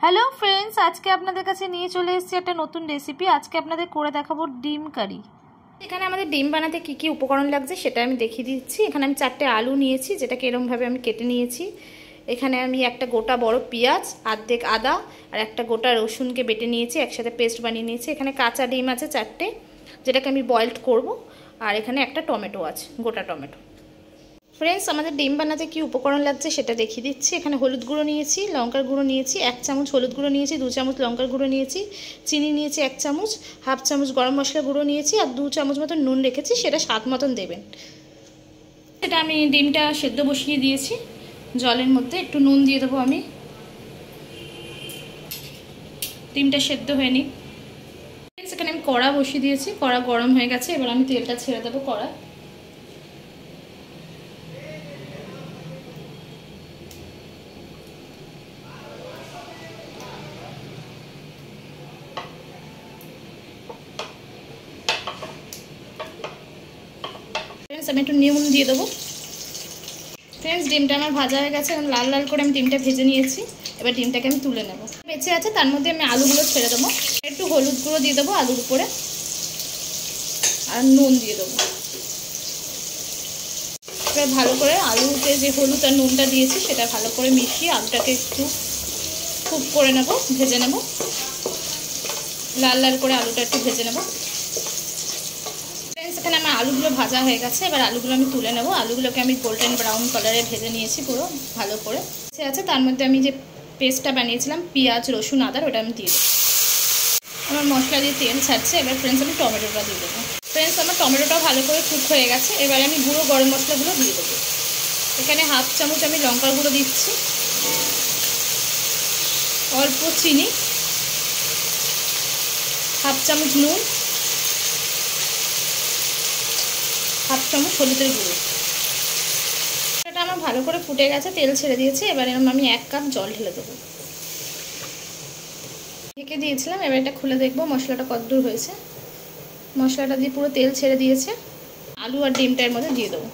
Hello friends, আজকে আপনাদের কাছে নিয়ে চলে এসেছি একটা নতুন রেসিপি। আজকে আপনাদের করে দেখাবো ডিম কারি। এখানে আমাদের ডিম বানাতে কি কি উপকরণ লাগছে সেটা আমি দেখিয়ে দিচ্ছি। এখানে আমি 4টে আলু নিয়েছি, যেটাকে এরকমভাবে আমি কেটে নিয়েছি। এখানে আমি একটা গোটা বড় পেঁয়াজ, অর্ধেক আদা আর একটা গোটা রসুনকে বেটে নিয়েছি, একসাথে পেস্ট বানিয়ে নিয়েছি। এখানে কাঁচা ডিম আছে 4টে, যেটাকে আমি বয়েলড করব। আর এখানে একটা টমেটো আছে, গোটা টমেটো। ফ্রেন্ডস, আমাদের ডিম বানাতে কি উপকরণ লাগছে সেটা দেখিয়ে দিচ্ছি। এখানে হলুদ গুঁড়ো নিয়েছি, লঙ্কার গুঁড়ো নিয়েছি 1 চামচ, হলুদ গুঁড়ো নিয়েছি 2 চামচ, লঙ্কার গুঁড়ো নিয়েছি, চিনি নিয়েছি 1 চামচ, হাফ চামচ গরম মশলা গুঁড়ো নিয়েছি আর 2 চামচ মতন নুন রেখেছি, সেটা স্বাদ মতন দেবেন। এটা আমি ডিমটা সেদ্ধ বসিয়ে দিয়েছি জলের মধ্যে, একটু নুন দিয়ে দেবো আমি। ডিমটা সেদ্ধ হয়নি। এখানে আমি কড়া বসিয়ে দিয়েছি, কড়া গরম হয়ে গেছে। এবার আমি তেলটা ছেড়ে দেবো কড়া। ফ্রেন্ডস, আমি একটু নুন দিয়ে দেবো। ফ্রেন্ডস, ডিমটা আমার ভাজা হয়ে গেছে, লাল লাল করে আমি ডিমটা ভেজে নিয়েছি। এবার ডিমটাকে আমি তুলে নেব। বেঁচে আছে তার মধ্যে আমি আলুগুলো ছেড়ে দেবো। একটু হলুদ গুঁড়ো দিয়ে দেবো আলুর উপরে, আর নুন দিয়ে দেবো। এবার ভালো করে আলুতে যে হলুদ আর নুনটা দিয়েছি সেটা ভালো করে মিশিয়ে আলুটাকে একটু কুক করে নেব, ভেজে নেব। লাল লাল করে আলুটা একটু ভেজে নেব। এখানে আমার আলুগুলো ভাজা হয়ে গেছে। এবার আলুগুলো আমি তুলে নেব। আলুগুলোকে আমি গোল্ডেন ব্রাউন কালারে ভেজে নিয়েছি পুরো ভালো করে। আছে তার মধ্যে আমি যে পেস্টটা বানিয়েছিলাম পেঁয়াজ রসুন আদার, ওটা আমি দিয়ে দেবো। আমার মশলা দিয়ে তেল ছাড়ছে। এবার ফ্রেন্ডস আমি টমেটোটা দিয়ে দেবো। ফ্রেন্ডস, আমার টমেটোটাও ভালো করে কুক হয়ে গেছে। এবার আমি গুঁড়ো গরম মশলাগুলো দিয়ে দেবো। এখানে হাফ চামচ আমি লঙ্কার গুঁড়ো দিচ্ছি, অল্প চিনি, হাফ চামচ নুন, হাফ চামচ হলুদের গুঁড়ো। এটা আমার ভালো করে ফুটে গেছে, তেল ছেড়ে দিয়েছে। এবার এরকম আমি 1 কাপ জল ঢেলে দেবো। ঢেকে দিয়েছিলাম, এবার এটা খুলে দেখবো মশলাটা কতদূর হয়েছে। মশলাটা দিয়ে পুরো তেল ছেড়ে দিয়েছে। আলু আর ডিমটার মধ্যে দিয়ে দেবো।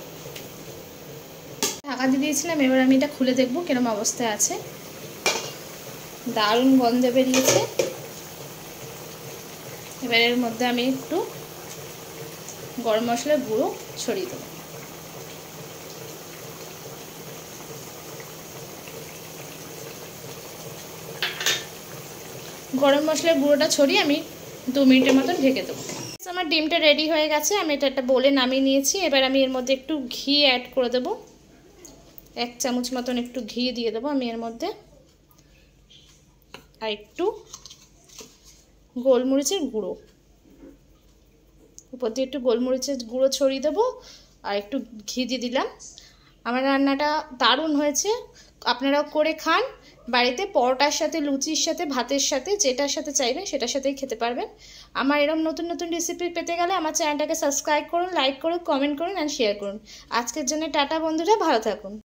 ঢাকা দিয়ে দিয়েছিলাম, এবার আমি এটা খুলে দেখবো কিরকম অবস্থায় আছে। দারুণ গন্ধ বেরিয়েছে। এবার এর মধ্যে আমি একটু গরম মশলার গুঁড়ো ছড়িয়ে দেবো। গরম মশলার গুঁড়োটা ছড়িয়ে আমি 2 মিনিটের মতন ঢেকে দেবো। আমার ডিমটা রেডি হয়ে গেছে। আমি এটা একটা বোলে নামিয়ে নিয়েছি। এবার আমি এর মধ্যে একটু ঘি অ্যাড করে দেবো। 1 চামচ মতন একটু ঘি দিয়ে দেবো আমি এর মধ্যে। আর একটু গোলমরিচের গুঁড়ো উপর দিয়ে, একটু গোলমরিচের গুঁড়ো ছড়িয়ে দেবো আর একটু ঘি দিয়ে দিলাম। আমার রান্নাটা দারুণ হয়েছে। আপনারাও করে খান বাড়িতে, পরোটার সাথে, লুচির সাথে, ভাতের সাথে, যেটার সাথে চাইবেন সেটার সাথেই খেতে পারবেন। আমার এরকম নতুন নতুন রেসিপি পেতে গেলে আমার চ্যানেলটাকে সাবস্ক্রাইব করুন, লাইক করুন, কমেন্ট করুন আর শেয়ার করুন। আজকের জন্য টাটা বন্ধুরা, ভালো থাকুন।